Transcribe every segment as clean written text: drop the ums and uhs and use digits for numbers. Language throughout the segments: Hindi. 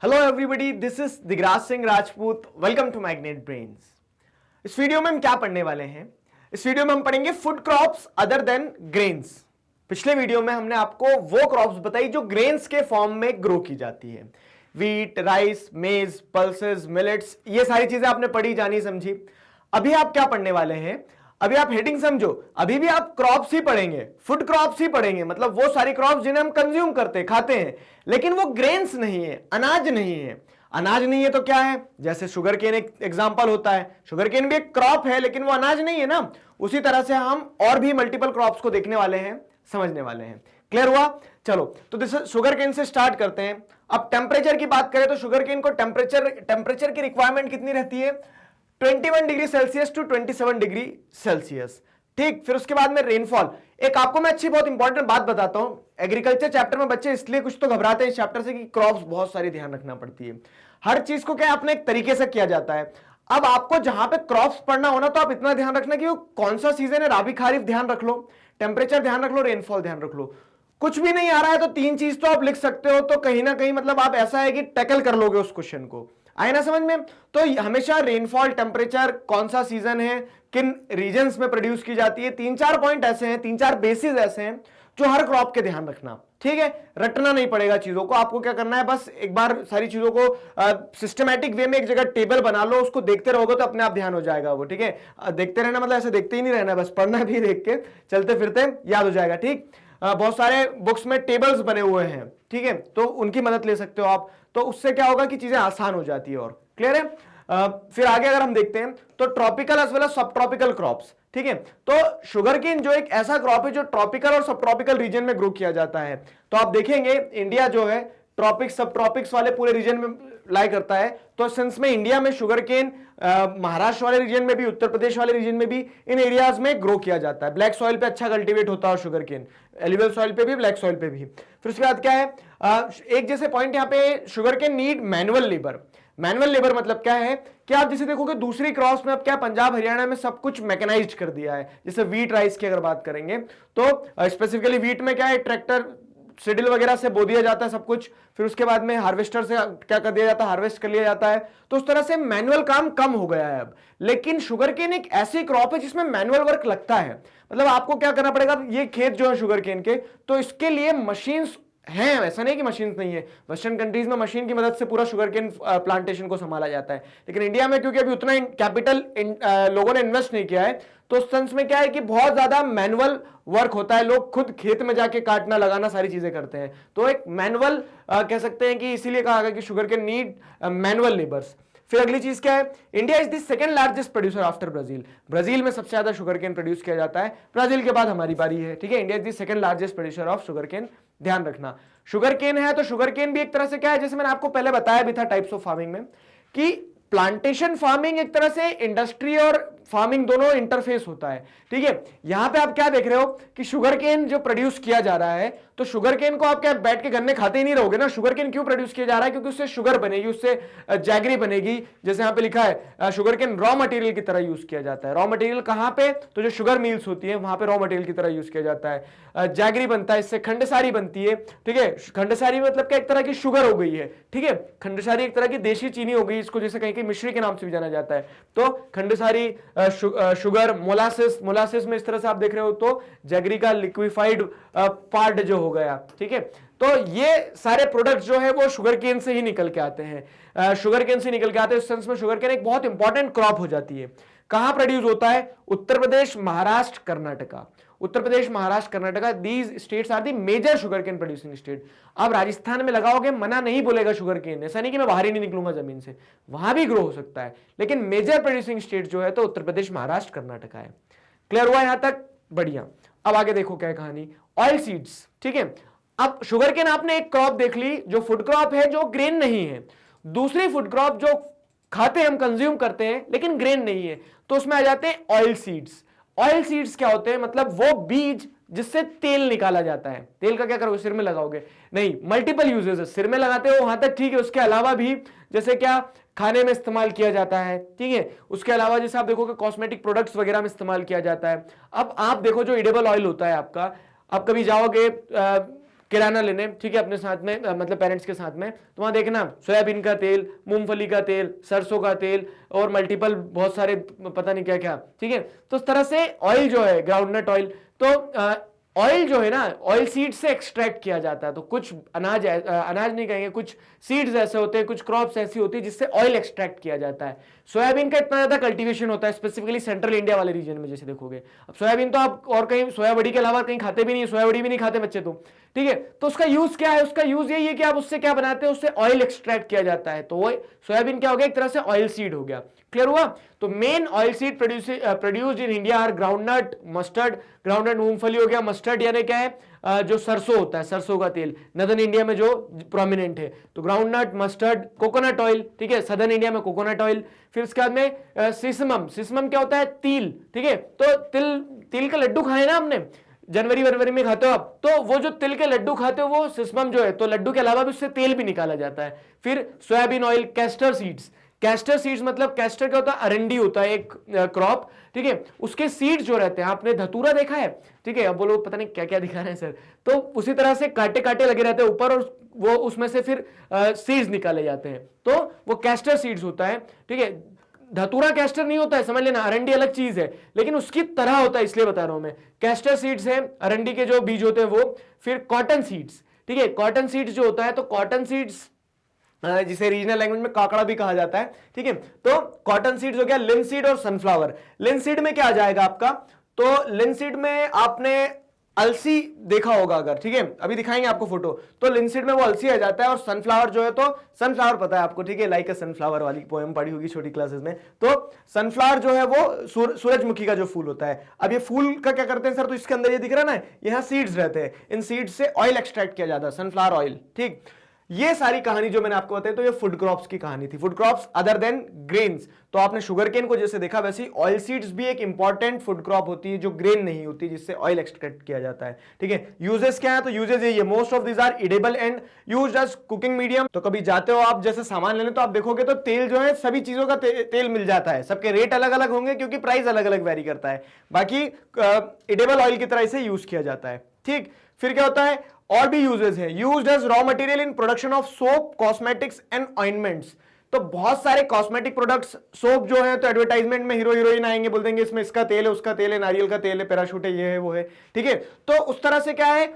Hello everybody, this is Digraj Singh Rajput. Welcome to Magnet Brains. इस वीडियो में हम क्या पढ़ने वाले हैं? इस वीडियो में हम पढ़ेंगे food crops other than grains. पिछले वीडियो में हमने आपको वो क्रॉप्स बताई जो ग्रेन्स के फॉर्म में ग्रो की जाती है। वीट, राइस, मेज, पल्सेस, मिलेट्स, ये सारी चीजें आपने पढ़ी, जानी, समझी। अभी आप क्या पढ़ने वाले हैं? अभी आप हेडिंग समझो। अभी भी आप क्रॉप्स ही पढ़ेंगे, फूड क्रॉप्स ही पढ़ेंगे, मतलब वो सारी क्रॉप्स जिन्हें हम कंज्यूम करते हैं, खाते हैं, लेकिन वो ग्रेन्स नहीं है, अनाज नहीं है। अनाज नहीं है तो क्या है? जैसे शुगर केन एक एग्जांपल होता है। शुगर केन भी एक क्रॉप है लेकिन वो अनाज नहीं है ना। उसी तरह से हम और भी मल्टीपल क्रॉप्स को देखने वाले हैं, समझने वाले हैं। क्लियर हुआ? चलो, तो दिस शुगर केन से स्टार्ट करते हैं। अब टेम्परेचर की बात करें तो शुगर केन को टेम्परेचर की रिक्वायरमेंट कितनी रहती है? 21 degree Celsius to 27 degree Celsius. ठीक, फिर उसके बाद में रेनफॉल। एक आपको मैं अच्छी बहुत इंपॉर्टेंट बात बताता हूं। एग्रीकल्चर चैप्टर में बच्चे इसलिए कुछ तो घबराते हैं इस चैप्टर से कि क्रॉप्स बहुत सारी ध्यान रखना पड़ती है। हर चीज को क्या अपने एक तरीके से किया जाता है। अब आपको जहां पे क्रॉप्स पढ़ना होना तो आप इतना ध्यान रखना कि वो कौन सा सीजन है, राबी खरीफ ध्यान रख लो, टेम्परेचर ध्यान रख लो, रेनफॉल ध्यान रख लो। कुछ भी नहीं आ रहा है तो तीन चीज तो आप लिख सकते हो, तो कहीं ना कहीं मतलब आप ऐसा है कि टैकल कर लोगे उस क्वेश्चन को। आए ना समझ में? तो हमेशा रेनफॉल, टेम्परेचर, कौन सा सीजन है, किन रीजन्स में प्रोड्यूस की जाती है, तीन चार पॉइंट ऐसे हैं, तीन चार बेसिस ऐसे हैं जो हर क्रॉप के ध्यान रखना। ठीक है, रटना नहीं पड़ेगा चीजों को। आपको क्या करना है, बस एक बार सारी चीजों को सिस्टमैटिक वे में एक जगह टेबल बना लो, उसको देखते रहोगे तो अपने आप ध्यान हो जाएगा वो। ठीक है, देखते रहना मतलब ऐसे देखते ही नहीं रहना, बस पढ़ना भी, देख के चलते फिरते याद हो जाएगा। ठीक, बहुत सारे बुक्स में टेबल्स बने हुए हैं, ठीक है, तो उनकी मदद ले सकते हो आप। तो उससे क्या होगा कि चीजें आसान हो जाती है। और क्लियर है? फिर आगे अगर हम देखते हैं तो ट्रॉपिकल एज वेल एज सब ट्रॉपिकल क्रॉप्स। ठीक है, तो शुगर केन जो एक ऐसा क्रॉप है जो ट्रॉपिकल और सब ट्रॉपिकल रीजन में ग्रो किया जाता है। तो आप देखेंगे इंडिया जो है ट्रॉपिक्स, सब ट्रॉपिक्स वाले पूरे रीजन में लाई करता है। तो सिंस में इंडिया में शुगर केन महाराष्ट्र वाले रीजन में भी, उत्तर प्रदेश वाले रीजन में भी, इन एरियाज में ग्रो किया जाता है। ब्लैक सॉइल पे अच्छा कल्टीवेट होता है शुगर केन, एलिवल सॉइल पे भी, ब्लैक सॉइल पे भी। फिर उसके बाद क्या है, एक जैसे पॉइंट यहाँ पे, sugar cane need manual labour. Manual labour मतलब क्या है कि आप जैसे देखोगे दूसरी क्रॉप्स में अब क्या, पंजाब हरियाणा में सब कुछ मैकेनाइज्ड कर दिया है। जैसे वीट, राइस की अगर बात करेंगे तो स्पेसिफिकली वीट में क्या है, ट्रैक्टर, सिडिल वगैरह से बो दिया जाता है सब कुछ। फिर उसके बाद में हार्वेस्टर से क्या कर दिया जाता है, हार्वेस्ट कर लिया जाता है। तो उस तरह से मैनुअल काम कम हो गया है अब। लेकिन शुगर केन एक ऐसी क्रॉप है जिसमें मैनुअल वर्क लगता है। मतलब आपको क्या करना पड़ेगा, ये खेत जो है शुगर केन के, तो इसके लिए मशीन्स हैं, ऐसा नहीं कि मशीन नहीं है। वेस्टर्न कंट्रीज में मशीन की मदद से पूरा शुगर केन प्लांटेशन को संभाला जाता है। लेकिन इंडिया में क्योंकि अभी उतना कैपिटल लोगों ने इन्वेस्ट नहीं किया है, तो उस सेंस में क्या है कि बहुत ज्यादा मैनुअल वर्क होता है। लोग खुद खेत में जाके काटना, लगाना, सारी चीजें करते हैं। तो एक मैनुअल कह सकते हैं कि इसीलिए कहा गया कि sugar cane need manual labours. फिर अगली चीज क्या है, India is the second largest producer after Brazil. Brazil में सबसे ज्यादा शुगर केन प्रोड्यूस किया जाता है, ब्राजील के बाद हमारी बारी है। ठीक है, India is the second largest producer of sugar cane. ध्यान रखना, शुगर केन है तो शुगर केन भी एक तरह से क्या है, जैसे मैंने आपको पहले बताया भी था टाइप्स ऑफ फार्मिंग में, कि प्लांटेशन फार्मिंग एक तरह से इंडस्ट्री और फार्मिंग दोनों इंटरफेस होता है। ठीक है, यहां पे आप क्या देख रहे हो कि शुगर केन जो प्रोड्यूस किया जा रहा है, तो शुगर केन को आप क्या बैठ के गन्ने खाते ही नहीं रहोगे ना। शुगर केन क्यों प्रोड्यूस किया जा रहा है? क्योंकि उससे शुगर बनेगी, उससे जैगरी बनेगी। जैसे यहां पे लिखा है शुगर केन रॉ मटेरियल की तरह यूज किया जाता है। रॉ मटेरियल कहां पे? तो जो शुगर मिल्स होती है वहां पे रॉ मटेरियल की तरह यूज किया जाता है। जैगरी बनता है, इससे खंडसारी बनती है। ठीक है, खंडसारी मतलब क्या, एक तरह की शुगर हो गई है। ठीक है, खंडसारी एक तरह की देशी चीनी हो गई, इसको जैसे कहीं कहीं मिश्री के नाम से भी जाना जाता है। तो खंडसारी, शुगर, मोलासिस में इस तरह से आप देख रहे हो, तो जैगरी का लिक्विफाइड पार्ट जो हो गया। ठीक है, तो ये सारे प्रोडक्ट्स जो है वो शुगर केन से ही निकल के आते हैं, शुगर केन से निकल के आते हैं। इस सेंस में शुगर केन एक बहुत इंपॉर्टेंट क्रॉप हो जाती है। कहां प्रोड्यूस होता है? Uttar Pradesh, Maharashtra, Karnataka. Uttar Pradesh, Maharashtra, Karnataka, these states are the major sugar cane producing state. अब राजस्थान में लगाओगे, मना नहीं बोलेगा शुगर केन, ऐसा नहीं कि मैं बाहर ही नहीं निकलूंगा जमीन से, वहां भी ग्रो हो सकता है। लेकिन मेजर प्रोड्यूसिंग स्टेट जो है तो उत्तर प्रदेश, महाराष्ट्र, कर्नाटका है। क्लियर हुआ यहां तक? बढ़िया। अब आगे देखो क्या है कहानी, ऑयल सीड्स। ठीक है, अब शुगर केन आपने एक क्रॉप देख ली जो फूड क्रॉप है, जो ग्रेन नहीं है। दूसरी फूड क्रॉप जो खाते हैं, हम कंज्यूम करते हैं, लेकिन ग्रेन नहीं है, तो उसमें आ जाते हैं ऑयल सीड्स। ऑयल सीड्स क्या होते हैं? मतलब वो बीज जिससे तेल निकाला जाता है। तेल का क्या करोगे, सिर में लगाओगे? नहीं, मल्टीपल यूजेस है। सिर में लगाते हो वहां तक ठीक है, उसके अलावा भी जैसे क्या, खाने में इस्तेमाल किया जाता है। ठीक है, उसके अलावा जैसे आप देखोगे कॉस्मेटिक प्रोडक्ट्स वगैरह में इस्तेमाल किया जाता है। अब आप देखो जो एडिबल ऑयल होता है आपका, आप कभी जाओगे किराना लेने, ठीक है, अपने साथ में मतलब पेरेंट्स के साथ में, तो वहां देखना सोयाबीन का तेल, मूंगफली का तेल, सरसों का तेल और मल्टीपल बहुत सारे पता नहीं क्या क्या, ठीक है। तो इस तरह से ऑयल जो है ग्राउंडनट ऑयल, तो ऑयल जो है ना ऑयल सीड से एक्सट्रैक्ट किया जाता है। तो कुछ अनाज अनाज नहीं कहेंगे, कुछ सीड्स ऐसे होते हैं, कुछ क्रॉप्स ऐसी होती है जिससे ऑयल एक्सट्रैक्ट किया जाता है। सोयाबीन का इतना ज्यादा कल्टीवेशन होता है स्पेसिफिकली सेंट्रल इंडिया वाले रीजन में, जैसे देखोगे। अब सोयाबीन तो आप और कहीं सोयाबड़ी के अलावा कहीं खाते भी नहीं, सोयाबड़ी भी नहीं खाते बच्चे तो, ठीक है। तो उसका यूज क्या है? उसका यूज यही है कि आप उससे क्या बनाते हैं, उससे ऑयल एक्सट्रैक्ट किया जाता है। तो वो सोयाबीन क्या हो गया, एक तरह से ऑयल सीड हो गया। क्लियर हुआ? तो main oil seed produced in India are groundnut, mustard. Groundnut मूंगफली हो गया, मस्टर्ड यानी क्या है, जो सरसों होता है, सरसों का तेल नदर्न इंडिया में जो प्रोमिनेंट है। तो ग्राउंडनट, मस्टर्ड, कोकोनट ऑयल, ठीक है, सदर्न इंडिया में कोकोनट ऑयल। फिर उसके बाद में सिसमम। सिसमम क्या होता है? तिल, ठीक है। तो तिल का लड्डू खाए ना हमने, जनवरी में खाते हो आप, तो वो जो तिल के लड्डू खाते हो वो सिसमम जो है, तो लड्डू के अलावा भी उससे तेल भी निकाला जाता है। फिर soybean oil, castor seeds. Castor seeds मतलब कैस्टर क्या होता है? अरंडी होता है एक क्रॉप, ठीक है। उसके सीड्स जो रहते हैं, आपने धतूरा देखा है, ठीक है। अब बोलो पता नहीं क्या क्या दिखा रहे हैं सर, तो उसी तरह से कांटे कांटे लगे रहते हैं ऊपर, और वो उसमें से फिर सीड्स निकाले जाते हैं, तो वो कैस्टर सीड्स होता है, ठीक है। धतूरा कैस्टर नहीं होता है, समझ लेना, अरंडी अलग चीज है, लेकिन उसकी तरह होता है, इसलिए बता रहा हूं मैं। कैस्टर सीड्स है, अरंडी के जो बीज होते हैं वो। फिर कॉटन सीड्स, ठीक है। कॉटन सीड्स जो होता है, तो कॉटन सीड्स जिसे रीजनल लैंग्वेज में काकड़ा भी कहा जाता है, ठीक है। तो कॉटन सीड्स हो गया, लिनसीड और सनफ्लावर। लिनसीड में क्या आ जाएगा आपका? तो लिनसीड में आपने अलसी देखा होगा अगर, ठीक है, अभी दिखाएंगे आपको फोटो। तो लिनसीड में वो अलसी आ जाता है, और सनफ्लावर जो है, तो सनफ्लावर पता है आपको, ठीक है, लाइक अ सनफ्लावर वाली पोएम पढ़ी होगी छोटी क्लासेस में। तो सनफ्लावर जो है वो सूरजमुखी का जो फूल होता है। अब ये फूल का क्या करते हैं सर? तो इसके अंदर ये दिख रहा है ना, यहाँ सीड्स रहते हैं, इन सीड्स से ऑयल एक्सट्रैक्ट किया जाता है, सनफ्लावर ऑयल, ठीक। ये सारी कहानी जो मैंने आपको बताई, तो ये फूड क्रॉप्स की कहानी थी, food crops other than grains. तो आपने शुगर केन को जैसे देखा, वैसे ऑयल सीड्स भी एक इंपॉर्टेंट फूड क्रॉप होती है जो ग्रेन नहीं होती, जिससे ऑयल एक्सट्रैक्ट किया जाता है, ठीक है। यूजेस क्या है? तो यूजेस ये most of this are edible and used as cooking medium. तो कभी जाते हो आप जैसे सामान लेने, तो आप देखोगे तो तेल जो है, सभी चीजों का तेल मिल जाता है। सबके रेट अलग अलग होंगे क्योंकि प्राइस अलग अलग वेरी करता है, बाकी एडिबल ऑयल की तरह इसे यूज किया जाता है, ठीक। फिर क्या होता है? और भी यूजेस हैं, used as raw material in production of soap, cosmetics and ointments. तो बहुत सारे कॉस्मेटिक प्रोडक्ट्स, सोप जो है, तो एडवर्टाइजमेंट में हीरो हीरोइन आएंगे, बोल देंगे इसमें इसका तेल है, उसका तेल है, नारियल का तेल है, पैराशूट है, ये है, वो है, ठीक है। तो उस तरह से क्या है,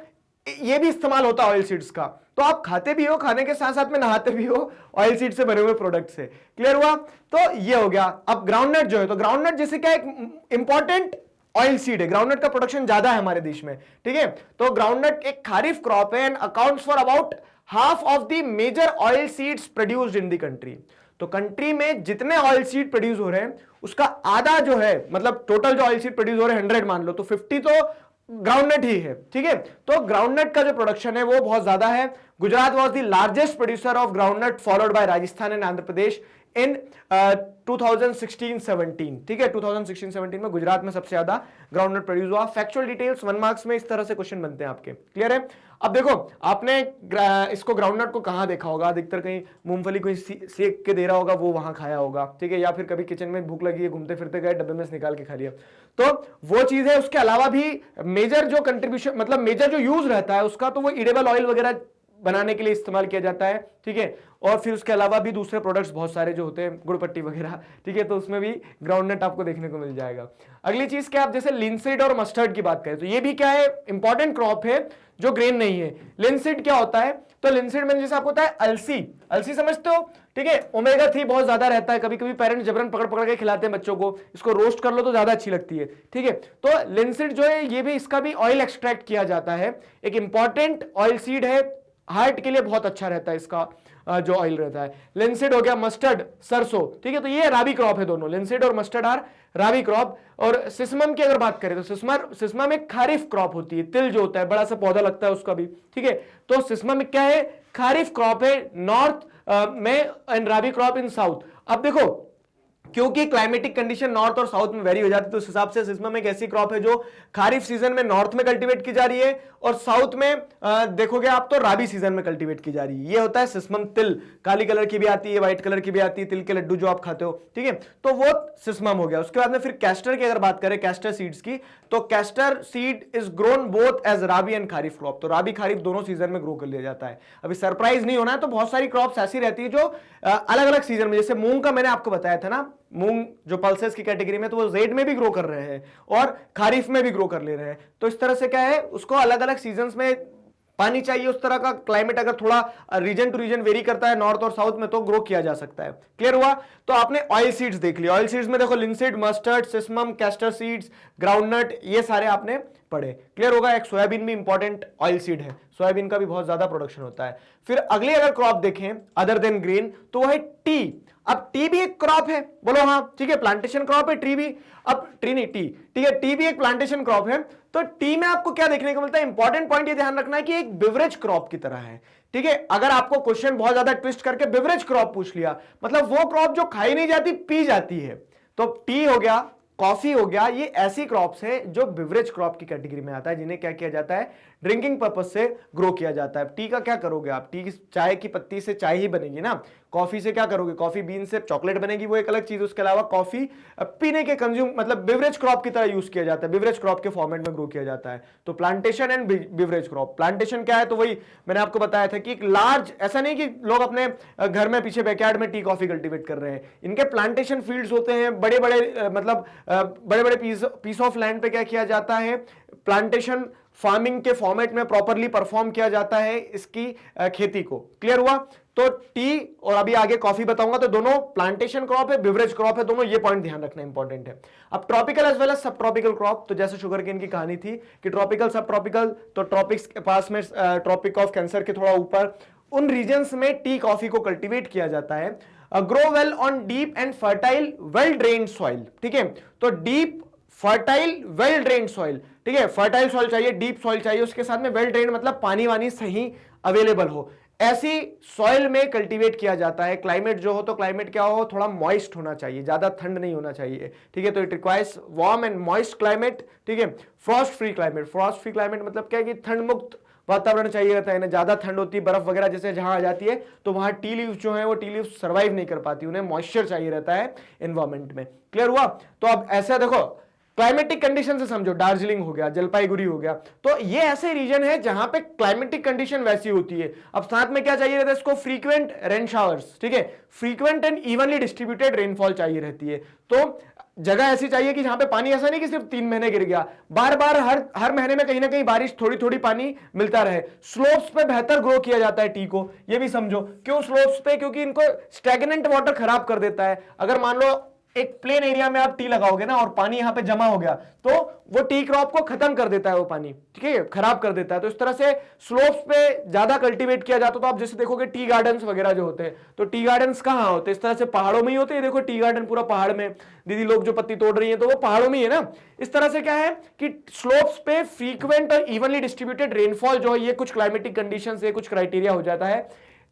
ये भी इस्तेमाल होता है ऑयल सीड्स का। तो आप खाते भी हो, खाने के साथ साथ में नहाते भी हो ऑयल सीड से बने हुए प्रोडक्ट से। क्लियर हुआ? तो ये हो गया। अब ग्राउंडनट जो है, तो ग्राउंडनट जैसे क्या एक इंपॉर्टेंट ऑयल सीड है, ग्राउंडनट का प्रोडक्शन ज्यादा है हमारे देश में, ठीक है। तो ग्राउंडनट एक खारिफ क्रॉप है and accounts for about half of the major oil seeds produced in the country. तो कंट्री में जितने ऑयल सीड प्रोड्यूस हो रहे हैं, उसका आधा जो है, मतलब टोटल जो ऑयल सीड प्रोड्यूस हो रहे हैं 100 मान लो, तो 50 तो ग्राउंडनट ही है, ठीक है। तो ग्राउंडनट का जो प्रोडक्शन है वो बहुत ज्यादा है। Gujarat was the largest producer of groundnut, followed by Rajasthan and Andhra Pradesh in 2016-17, ठीक है। 2016-17 में गुजरात में सबसे ज्यादा ग्राउंडनट प्रोड्यूस हुआ। फैक्चुअल डिटेल्स 1 मार्क्स में इस तरह से क्वेश्चन बनते हैं आपके, क्लियर है? अब देखो, आपने इसको ग्राउंडनट को कहां देखा होगा? अधिकतर कहीं मूंगफली कोई सेक के दे रहा होगा, वो वहां खाया होगा, ठीक है। या फिर कभी किचन में भूख लगी है, घूमते फिरते गए, डब्बे में से निकाल के खा लिया, तो वो चीज है। उसके अलावा भी मेजर जो कंट्रीब्यूशन, मतलब मेजर जो यूज रहता है उसका, तो वो एडिबल ऑयल वगैरह बनाने के लिए इस्तेमाल किया जाता है, ठीक है। और फिर उसके अलावा भी दूसरे प्रोडक्ट्स बहुत सारे जो होते हैं, गुड़ पट्टी वगैरह, ठीक है, तो उसमें भी ग्राउंडनट आपको देखने को मिल जाएगा। अगली चीज क्या, आप जैसे लिनसीड और मस्टर्ड की बात करें, तो ये भी क्या है, इंपॉर्टेंट क्रॉप है जो ग्रेन नहीं है। लिनसीड क्या होता है? तो लिनसीड में जैसे आपको होता है अलसी, अलसी समझते हो, ठीक है। ओमेगा 3 बहुत ज्यादा रहता है, कभी कभी पेरेंट्स जबरन पकड़ पकड़ के खिलाते हैं बच्चों को, इसको रोस्ट कर लो तो ज्यादा अच्छी लगती है, ठीक है। तो लिनसीड जो है, ये भी, इसका भी ऑयल एक्सट्रैक्ट किया जाता है, एक इंपॉर्टेंट ऑयल सीड है, हार्ट के लिए बहुत अच्छा रहता है इसका जो ऑयल रहता है। लिनसीड हो गया, मस्टर्ड सरसों, ठीक है। तो ये राबी क्रॉप है दोनों, लिनसीड और मस्टर्ड आर राबी क्रॉप। और सिसमम की अगर बात करें तो सिसमम एक खारिफ क्रॉप होती है, तिल जो होता है बड़ा सा पौधा लगता है उसका भी, ठीक है। तो सिसमम क्या है, खारिफ क्रॉप है नॉर्थ में, and rabi crop in south. अब देखो क्योंकि क्लाइमेटिक कंडीशन नॉर्थ और साउथ में वेरी हो जाती है, तो उस हिसाब से सिसमम एक ऐसी क्रॉप है जो खारिफ सीजन में नॉर्थ में कल्टीवेट की जा रही है और साउथ में देखोगे आप तो राबी सीजन में कल्टीवेट की जा रही है। ये होता है सिसमम तिल, काली कलर की भी आती है, व्हाइट कलर की भी आती है, तिल के लड्डू जो आप खाते हो, ठीक है, तो वो सिसमम हो गया। उसके बाद में फिर कैस्टर की अगर बात करें, कैस्टर सीड्स की, तो castor seed is grown both as rabi and kharif crop, तो राबी खारिफ दोनों सीजन में ग्रो कर लिया जाता है। अभी सरप्राइज नहीं होना है, तो बहुत सारी क्रॉप्स ऐसी रहती है जो अलग अलग सीजन में, जैसे मूंग का मैंने आपको बताया था ना, मूंग जो पल्सेस की कैटेगरी में, तो वो जेड में भी ग्रो कर रहे हैं और खारिफ में भी ग्रो कर ले रहे हैं। तो इस तरह से क्या है, उसको अलग अलग सीजन्स में पानी चाहिए, उस तरह का क्लाइमेट अगर थोड़ा रीजन टू रीजन वेरी करता है नॉर्थ और साउथ में, तो ग्रो किया जा सकता है। क्लियर हुआ? तो आपने ऑयल सीड्स देख लिया, ऑयल सीड्स में देखो linseed, mustard, sesamum, castor seeds, groundnut, ये सारे आपने पढ़े। क्लियर होगा? एक सोयाबीन भी इंपॉर्टेंट ऑयल सीड है, सोयाबीन का भी बहुत ज्यादा प्रोडक्शन होता है। फिर अगली अगर क्रॉप देखें अदर देन ग्रेन, तो वो है टी। अब टी भी एक क्रॉप है, बोलो हाँ, ठीक है, प्लांटेशन क्रॉप है टी भी। अब ट्री नहीं, टी, ठीक है, टी भी एक प्लांटेशन क्रॉप है। तो टी में आपको क्या देखने को मिलता है, इंपॉर्टेंट पॉइंट ये ध्यान रखना है कि एक बिवरेज क्रॉप की तरह है, ठीक है। अगर आपको क्वेश्चन बहुत ज्यादा ट्विस्ट करके बिवरेज क्रॉप पूछ लिया, मतलब वो क्रॉप जो खाई नहीं जाती, पी जाती है, तो टी हो गया, कॉफी हो गया, ये ऐसी क्रॉप्स है जो बिवरेज क्रॉप की कैटेगरी में आता है, जिन्हें क्या किया जाता है, ड्रिंकिंग पर्पस से ग्रो किया जाता है। टी का क्या करोगे आप, टी चाय की पत्ती से चाय ही बनेगी ना, कॉफी से क्या करोगे, कॉफी बीन से चॉकलेट बनेगी, वो एक अलग चीज। उसके अलावा कॉफी पीने के कंज्यूम, मतलब बिवरेज क्रॉप की तरह यूज किया जाता है, बिवरेज क्रॉप के फॉर्मेट में ग्रो किया जाता है। तो plantation and beverage crop, plantation क्या है, तो वही मैंने आपको बताया था कि एक लार्ज, ऐसा नहीं कि लोग अपने घर में पीछे बैकयार्ड में टी कॉफी कल्टीवेट कर रहे हैं, इनके प्लांटेशन फील्ड्स होते हैं, बड़े बड़े मतलब बड़े बड़े पीस ऑफ लैंड पे क्या किया जाता है, प्लांटेशन फार्मिंग के फॉर्मेट में प्रॉपरली परफॉर्म किया जाता है इसकी खेती को। क्लियर हुआ? तो टी और अभी आगे कॉफी बताऊंगा, तो दोनों प्लांटेशन क्रॉप है, बिवरेज क्रॉप है, दोनों, ये पॉइंट ध्यान रखना इंपॉर्टेंट है। अब ट्रॉपिकल एज वेल एज सब ट्रॉपिकल क्रॉप, तो जैसे शुगर केन की कहानी थी कि ट्रॉपिकल सब ट्रॉपिकल, तो ट्रॉपिक्स के पास में ट्रॉपिक ऑफ कैंसर के थोड़ा ऊपर उन रीजन्स में टी कॉफी को कल्टीवेट किया जाता है। Grow well on deep and fertile well drained soil, ठीक है, तो deep fertile well drained soil, ठीक है, फर्टाइल सॉइल चाहिए, डीप सॉइल चाहिए, उसके साथ में वेल ड्रेन्ड मतलब पानी वानी सही अवेलेबल हो, ऐसी सॉइल में कल्टीवेट किया जाता है। क्लाइमेट जो हो, तो क्लाइमेट क्या हो, थोड़ा मॉइस्ट होना चाहिए, ज्यादा ठंड नहीं होना चाहिए, ठीक है, तो it requires warm and moist climate, ठीक है। Frost free climate, Frost free climate मतलब क्या है कि ठंड मुक्त वातावरण चाहिए रहता है ना, ज्यादा ठंड होती है, बर्फ वगैरह जैसे जहां आ जाती है, तो वहां टी लीव्स जो है वो टी लीव्स सर्वाइव नहीं कर पाती, उन्हें मॉइस्चर चाहिए रहता है एनवायरमेंट में। क्लियर हुआ? तो अब ऐसा देखो, क्लाइमेटिक कंडीशन से समझो, दार्जिलिंग हो गया, जलपाईगुड़ी हो गया, तो ये ऐसे रीजन है जहां पे क्लाइमेटिक कंडीशन वैसी होती है। अब साथ में क्या चाहिए रहता है इसको, फ्रीक्वेंट रेन शावर्स, ठीक है, frequent and evenly distributed rainfall चाहिए रहती है। तो जगह ऐसी चाहिए कि जहां पे पानी ऐसा नहीं कि सिर्फ 3 महीने गिर गया, बार बार हर महीने में कहीं ना कहीं बारिश, थोड़ी थोड़ी पानी मिलता रहे। स्लोप्स पे बेहतर ग्रो किया जाता है टी को, ये भी समझो। क्यों स्लोप्स पे? क्योंकि इनको स्टैग्नेंट वाटर खराब कर देता है। अगर मान लो एक प्लेन एरिया में आप टी लगाओगे ना और पानी यहां पे जमा हो गया, तो वो टी क्रॉप को खत्म कर देता है, वो पानी, ठीक है, खराब कर देता है। तो इस तरह से स्लोप्स पे ज्यादा कल्टीवेट किया जाता है। तो आप जैसे देखोगे टी गार्डन्स वगैरह जो होते हैं, तो टी गार्डन्स कहां होते हैं, इस तरह से पहाड़ों में ही होते हैं। देखो टी गार्डन पूरा पहाड़ में, दीदी लोग जो पत्ती तोड़ रही है तो वो पहाड़ों में ही है ना। इस तरह से क्या है कि स्लोप्स पे फ्रीक्वेंट और इवनली डिस्ट्रीब्यूटेड रेनफॉल जो है, ये कुछ क्लाइमेटिक कंडीशंस, ये कुछ क्राइटेरिया हो जाता है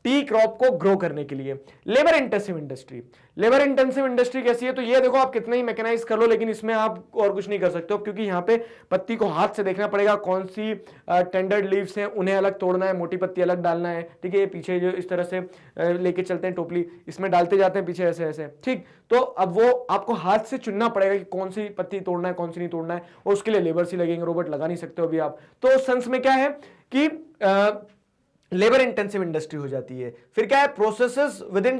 टी क्रॉप को ग्रो करने के लिए। Labour intensive industry, labour intensive industry कैसी है, तो ये देखो, आप कितने ही मैकेनाइज कर लो, लेकिन इसमें आप और कुछ नहीं कर सकते हो, क्योंकि यहाँ पे पत्ती को हाथ से देखना पड़ेगा, कौन सी टेंडर्ड लीव्स हैं, उन्हें अलग तोड़ना है, मोटी पत्ती अलग डालना है, ठीक है। ये पीछे जो इस तरह से लेके चलते हैं टोपली, इसमें डालते जाते हैं पीछे ऐसे ऐसे, ठीक। तो अब वो आपको हाथ से चुनना पड़ेगा कि कौन सी पत्ती तोड़ना है, कौन सी नहीं तोड़ना है, और उसके लिए लेबर ही लगेंगे, रोबोट लगा नहीं सकते हो अभी आप। तो सेंस में क्या है कि लेबर इंटेंसिव इंडस्ट्री हो जाती है। फिर क्या है, processes within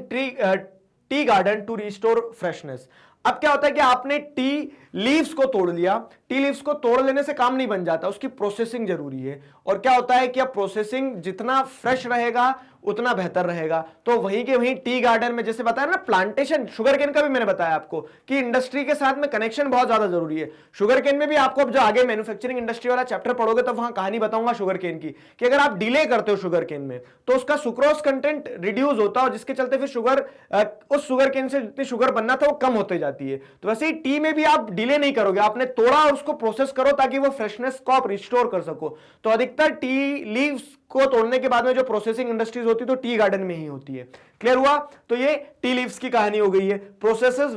tea garden to restore freshness. अब क्या होता है कि आपने टी लीव्स को तोड़ लिया, टी लीव्स को तोड़ लेने से काम नहीं बन जाता, उसकी प्रोसेसिंग जरूरी है। और क्या होता है कि अब प्रोसेसिंग जितना फ्रेश रहेगा उतना बेहतर रहेगा। तो वहीं के वहीं टी गार्डन में, जैसे बताया ना, प्लांटेशन, शुगर केन का भी मैंने बताया आपको कि इंडस्ट्री के साथ में कनेक्शन बहुत ज्यादा जरूरी है। शुगर केन में भी आपको अब जो आगे मैन्युफैक्चरिंग इंडस्ट्री वाला चैप्टर पढ़ोगे तो वहां कहानी बताऊंगा शुगर केन की, कि अगर आप डिले करते हो शुगर केन में तो उसका सुक्रोज कंटेंट रिड्यूस होता है, और जिसके चलते फिर शुगर, उस शुगर केन से जितनी शुगर बनना था वो कम होते जाती है। तो वैसे ही टी में भी आप डिले नहीं करोगे, आपने तोड़ा और उसको प्रोसेस करो ताकि वो फ्रेशनेस को आप रिस्टोर कर सको। तो अधिकतर टी लीव्स को तोड़ने के बाद में जो प्रोसेसिंग इंडस्ट्रीज होती है तो टी गार्डन में ही होती है। क्लियर हुआ? तो ये टी लीव्स की कहानी हो गई है, processes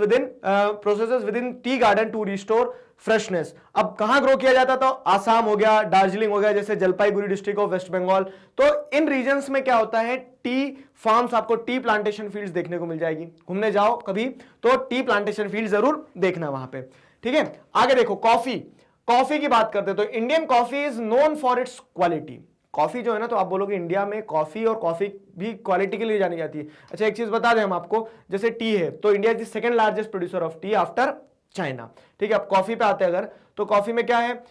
within tea garden to restore freshness. अब कहां ग्रो किया जाता था? आसाम हो गया, दार्जिलिंग हो गया, जैसे जलपाईगुड़ी डिस्ट्रिक्ट ऑफ वेस्ट बंगाल। तो इन रीजन्स में क्या होता है, टी फार्म्स, आपको टी प्लांटेशन फील्ड्स देखने को मिल जाएगी। घूमने जाओ कभी तो टी प्लांटेशन फील्ड जरूर देखना वहां पे। ठीक है, आगे देखो, कॉफी। कॉफी की बात करते हैं तो Indian coffee is known for its quality. Coffee जो है ना, तो आप बोलोगे इंडिया में कॉफी, और कॉफी भी क्वालिटी के लिए जानी जाती है। अच्छा, एक चीज बता दें हम आपको, जैसे टी है तो India is the second largest producer of T after China. ठीक है, अब कॉफी पे आते हैं अगर, तो कॉफी में क्या है,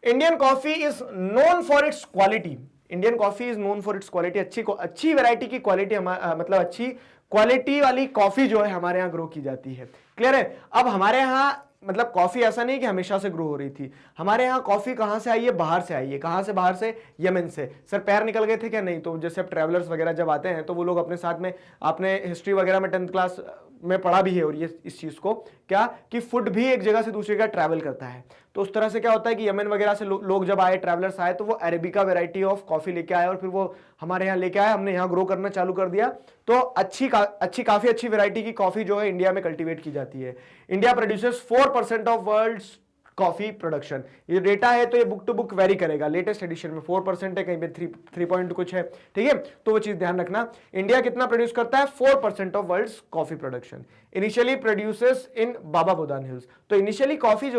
Indian coffee is known for its quality. Indian coffee is known for its quality. अच्छी वैरायटी की क्वालिटी, मतलब अच्छी क्वालिटी वाली कॉफी जो है हमारे यहाँ ग्रो की जाती है। क्लियर है? अब हमारे यहाँ मतलब कॉफी ऐसा नहीं कि हमेशा से ग्रो हो रही थी, हमारे यहाँ कॉफी कहां से आई है? बाहर से आई है। कहां से? बाहर से, यमन से। सर पैर निकल गए थे क्या? नहीं। तो जैसे अब ट्रैवलर्स वगैरह जब आते हैं तो वो लोग अपने साथ में, आपने हिस्ट्री वगैरह में 10th क्लास में पढ़ा भी है, और ये इस चीज को क्या कि फूड भी एक जगह से दूसरी जगह ट्रैवल करता है। तो उस तरह से क्या होता है कि यमन वगैरह से लोग जब आए, ट्रैवलर्स आए, तो वो अरेबिका वैरायटी ऑफ कॉफी लेके आए, और फिर वो हमारे यहाँ लेके आए, हमने यहाँ ग्रो करना चालू कर दिया। तो काफी अच्छी वैरायटी की कॉफी जो है इंडिया में कल्टीवेट की जाती है। India produces 4% of world's coffee production. ये डेटा है तो ये बुक टू बुक वेरी करेगा, लेटेस्ट एडिशन में 4% है, कहीं पे 3 पॉइंट कुछ है। ठीक है, तो वो चीज ध्यान रखना। इंडिया कितना प्रोड्यूस करता है? 4% of world's coffee production. Initially produces in Baba Budan hills. तो इनिशियली कॉफी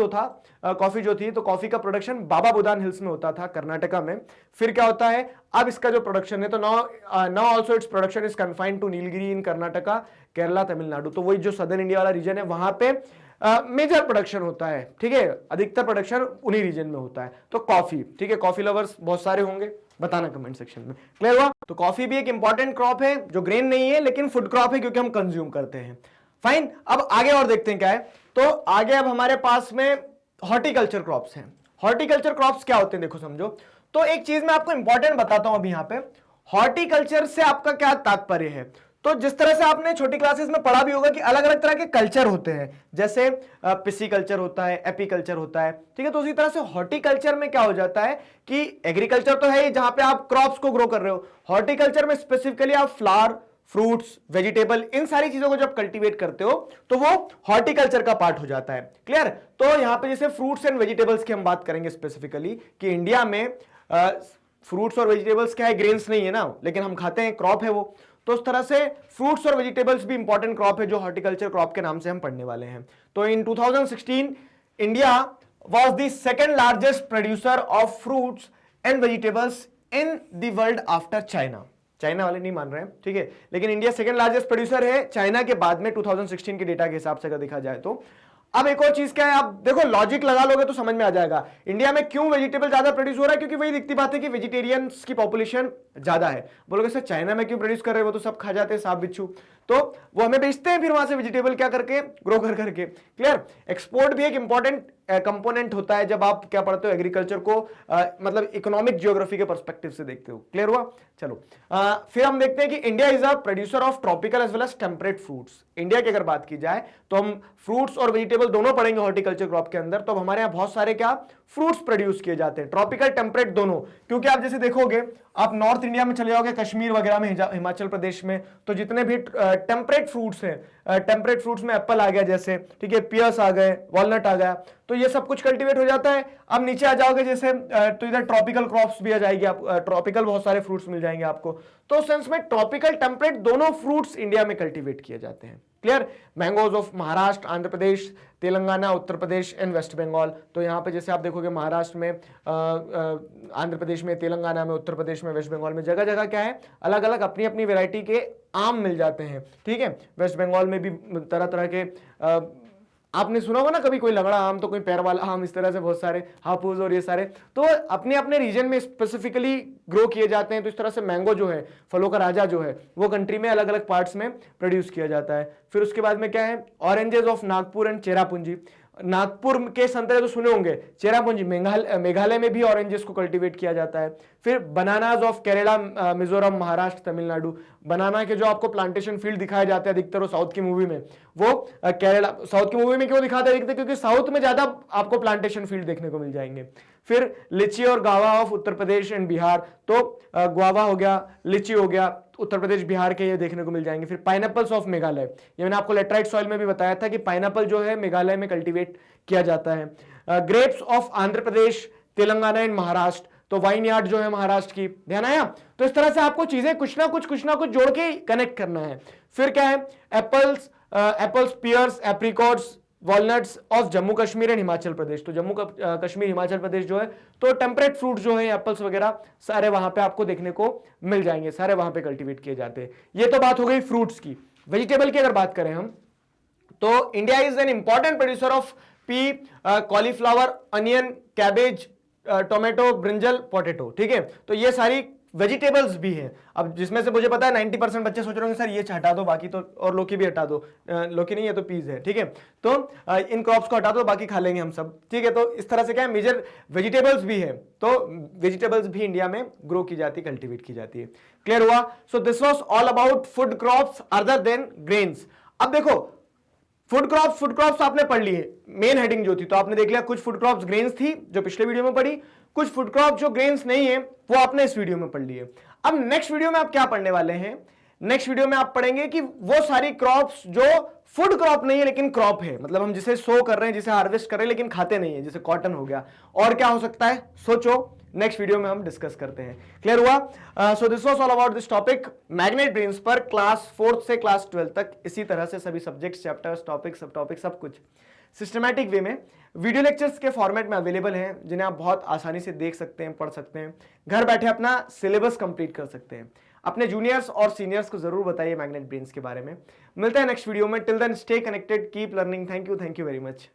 जो थी तो कॉफी का प्रोडक्शन बाबा बुदान हिल्स में होता था, कर्नाटका में। फिर क्या होता है, अब इसका जो प्रोडक्शन है तो now also its production is confined to Nilgiri in Karnataka, Kerala, Tamil Nadu. तो वही जो सदर्न इंडिया वाला रीजन है वहां पे मेजर प्रोडक्शन होता है। ठीक है, अधिकतर प्रोडक्शन उन्हीं रीजन में होता है। तो कॉफी, ठीक है, कॉफी लवर्स बहुत सारे होंगे, बताना कमेंट सेक्शन में। क्लियर हुआ? तो कॉफी भी एक इंपॉर्टेंट क्रॉप है जो ग्रेन नहीं है लेकिन फूड क्रॉप है क्योंकि हम कंज्यूम करते हैं। फाइन, अब आगे और देखते हैं क्या है। तो आगे अब हमारे पास में हॉर्टिकल्चर क्रॉप्स हैं। हॉर्टिकल्चर क्रॉप्स क्या होते हैं देखो, समझो। तो एक चीज मैं आपको इंपॉर्टेंट बताता हूं अभी यहाँ पे, हॉर्टिकल्चर से आपका क्या तात्पर्य है। तो जिस तरह से आपने छोटी क्लासेस में पढ़ा भी होगा कि अलग अलग तरह के कल्चर होते हैं, जैसे पिसिकल्चर होता है, एपीकल्चर होता है। ठीक है, तो उसी तरह से हॉर्टिकल्चर में क्या हो जाता है कि एग्रीकल्चर तो है जहां पे आप क्रॉप्स को ग्रो कर रहे हो, हॉर्टिकल्चर में स्पेसिफिकली आप फ्लावर, फ्रूट्स, वेजिटेबल, इन सारी चीजों को जब कल्टीवेट करते हो तो वो हॉर्टिकल्चर का पार्ट हो जाता है। क्लियर? तो यहां पे जैसे फ्रूट्स एंड वेजिटेबल्स की हम बात करेंगे स्पेसिफिकली कि इंडिया में फ्रूट्स और वेजिटेबल्स क्या है, ग्रेन्स नहीं है ना, लेकिन हम खाते हैं, क्रॉप है वो। तो उस तरह से फ्रूट्स और वेजिटेबल्स भी इंपॉर्टेंट क्रॉप है जो हॉर्टिकल्चर क्रॉप के नाम से हम पढ़ने वाले हैं। तो इन 2016 India was the second largest producer of fruits and vegetables in the world after China. China वाले नहीं मान रहे हैं, ठीक है, लेकिन इंडिया सेकंड लार्जेस्ट प्रोड्यूसर है चाइना के बाद में 2016 के डेटा के हिसाब से अगर देखा जाए तो। अब एक और चीज क्या है, आप देखो लॉजिक लगा लोगे तो समझ में आ जाएगा इंडिया में क्यों वेजिटेबल ज्यादा प्रोड्यूस हो रहा है, क्योंकि वही दिखती बात है कि वेजिटेरियंस की पॉपुलेशन ज्यादा है। बोलोगे सर चाइना में क्यों प्रोड्यूस कर रहे हो, वो तो सब खा जाते हैं सांप बिच्छू, तो वो हमें बेचते हैं फिर वहां से वेजिटेबल क्या करके, ग्रो कर करके। क्लियर? एक्सपोर्ट भी एक इंपॉर्टेंट कंपोनेंट होता है जब आप क्या पढ़ते हो एग्रीकल्चर को, मतलब इकोनॉमिक जियोग्राफी के पर्सपेक्टिव से देखते हो। क्लियर हुआ? चलो फिर हम देखते हैं कि India is a producer of tropical as well as temperate fruits. India की अगर बात की जाए तो हम फ्रूट्स और वेजिटेबल दोनों पढ़ेंगे हॉर्टिकल्चर क्रॉप के अंदर। तो हमारे यहाँ बहुत सारे क्या फ्रूट्स प्रोड्यूस किए जाते हैं, ट्रॉपिकल टेम्परेट दोनों। क्योंकि आप जैसे देखोगे, आप नॉर्थ इंडिया में चले जाओगे, कश्मीर वगैरह में, हिमाचल प्रदेश में, तो जितने भी टेम्परेट फ्रूट्स हैं, टेम्परेट फ्रूट्स में एप्पल आ गया जैसे, ठीक है, पियर्स आ गए, वॉलनट आ गया, तो ये सब कुछ कल्टीवेट हो जाता है। अब नीचे आ जाओगे जैसे तो इधर ट्रॉपिकल क्रॉप्स भी आ जाएगी, आप ट्रॉपिकल बहुत सारे फ्रूट्स मिल जाएंगे आपको। तो सेंस में ट्रॉपिकल टेम्परेट दोनों फ्रूट्स इंडिया में कल्टीवेट किए जाते हैं। Clear? Mangoes of Maharashtra, Andhra Pradesh, Telangana, Uttar Pradesh and West Bengal. तो यहाँ पे जैसे आप देखोगे महाराष्ट्र में, आंध्र प्रदेश में, तेलंगाना में, उत्तर प्रदेश में, वेस्ट बंगाल में, जगह जगह क्या है, अलग अलग अपनी अपनी वैरायटी के आम मिल जाते हैं। ठीक है, वेस्ट बंगाल में भी तरह तरह के आपने सुना होगा ना कभी, कोई लगड़ा आम तो कोई पैर वाला आम, इस तरह से बहुत सारे हापुस और ये सारे, तो अपने अपने रीजन में स्पेसिफिकली ग्रो किए जाते हैं। तो इस तरह से मैंगो जो है, फलों का राजा जो है, वो कंट्री में अलग अलग पार्ट्स में प्रोड्यूस किया जाता है। फिर उसके बाद में क्या है, oranges of Nagpur and Cherrapunji. Nagpur के संतरे तो सुने होंगे, चेरापूंजी मेघालय में भी ऑरेंजेस को कल्टीवेट किया जाता है। फिर बनानाज ऑफ केरला, मिजोरम, महाराष्ट्र, तमिलनाडु। बनाना के जो आपको प्लांटेशन फील्ड दिखाए जाते हैं अधिकतर साउथ की मूवी में, वो केरला, साउथ की मूवी में क्यों दिखाते हैं? क्योंकि साउथ में ज्यादा आपको प्लांटेशन फील्ड देखने को मिल जाएंगे। फिर लीची और गावा of Uttar Pradesh and Bihar, तो गुआवा हो गया, लीची हो गया, उत्तर प्रदेश बिहार के ये देखने को मिल जाएंगे। फिर पाइनएप्पल्स ऑफ मेघालय, ये मैंने आपको लेटराइट सॉइल में भी बताया था कि पाइनएप्पल जो है मेघालय में कल्टीवेट किया जाता है। Grapes of Andhra Pradesh, Telangana and Maharashtra, तो वाइन यार्ड जो है महाराष्ट्र की। ध्यान आया? तो इस तरह से आपको चीजें कुछ ना कुछ जोड़ के कनेक्ट करना है। फिर क्या है? Apples, pears, apricots, walnuts of Jammu Kashmir and Himachal Pradesh, तो जम्मू कश्मीर हिमाचल प्रदेश जो है, तो टेम्परेट फ्रूट जो है एप्पल्स वगैरह सारे वहां पे आपको देखने को मिल जाएंगे, सारे वहां पे कल्टीवेट किए जाते हैं। ये तो बात हो गई फ्रूट्स की। वेजिटेबल की अगर बात करें हम, तो India is an important producer of P, cauliflower, onion, cabbage, tomato, brinjal, potato. ठीक है, तो ये सारी वेजिटेबल्स भी हैं। अब जिसमें से मुझे पता है 90% बच्चे सोच रहे होंगे सर ये हटा दो, बाकी तो, और लौकी भी हटा दो। लौकी नहीं, ये तो पीज है। ठीक है, तो इन क्रॉप्स को हटा दो, बाकी खा लेंगे हम सब। ठीक है, तो इस तरह से क्या है, मेजर वेजिटेबल्स भी है, तो वेजिटेबल्स भी इंडिया में ग्रो की जाती है, कल्टीवेट की जाती है। क्लियर हुआ? So this was all about food crops other than grains. अब देखो, फूड क्रॉप्स आपने पढ़ लिए, मेन हेडिंग जो थी, तो आपने देख लिया कुछ फूड क्रॉप्स ग्रेन्स थी जो पिछले वीडियो में पढ़ी, कुछ फूड क्रॉप जो ग्रेन्स नहीं है वो आपने इस वीडियो में पढ़ लिए। अब नेक्स्ट वीडियो में आप क्या पढ़ने वाले हैं? नेक्स्ट वीडियो में आप पढ़ेंगे कि वो सारी क्रॉप्स जो फूड क्रॉप नहीं है लेकिन क्रॉप है, मतलब हम जिसे सो कर रहे हैं, जिसे हार्वेस्ट कर रहे हैं लेकिन खाते नहीं है, जैसे कॉटन हो गया। और क्या हो सकता है? सोचो, नेक्स्ट वीडियो में हम डिस्कस करते हैं। क्लियर हुआ? So this was all about this topic. Magnet brains पर क्लास 4 से क्लास 12 तक इसी तरह से सभी सब्जेक्ट्स, चैप्टर्स, टॉपिक, सब टॉपिक, सब कुछ सिस्टमैटिक वे में वीडियो लेक्चर्स के फॉर्मेट में अवेलेबल हैं, जिन्हें आप बहुत आसानी से देख सकते हैं, पढ़ सकते हैं, घर बैठे अपना सिलेबस कंप्लीट कर सकते हैं। अपने जूनियर्स और सीनियर्स को जरूर बताइए मैग्नेट ब्रेन्स के बारे में। मिलते हैं नेक्स्ट वीडियो में। Till then stay connected, keep learning. Thank you very much.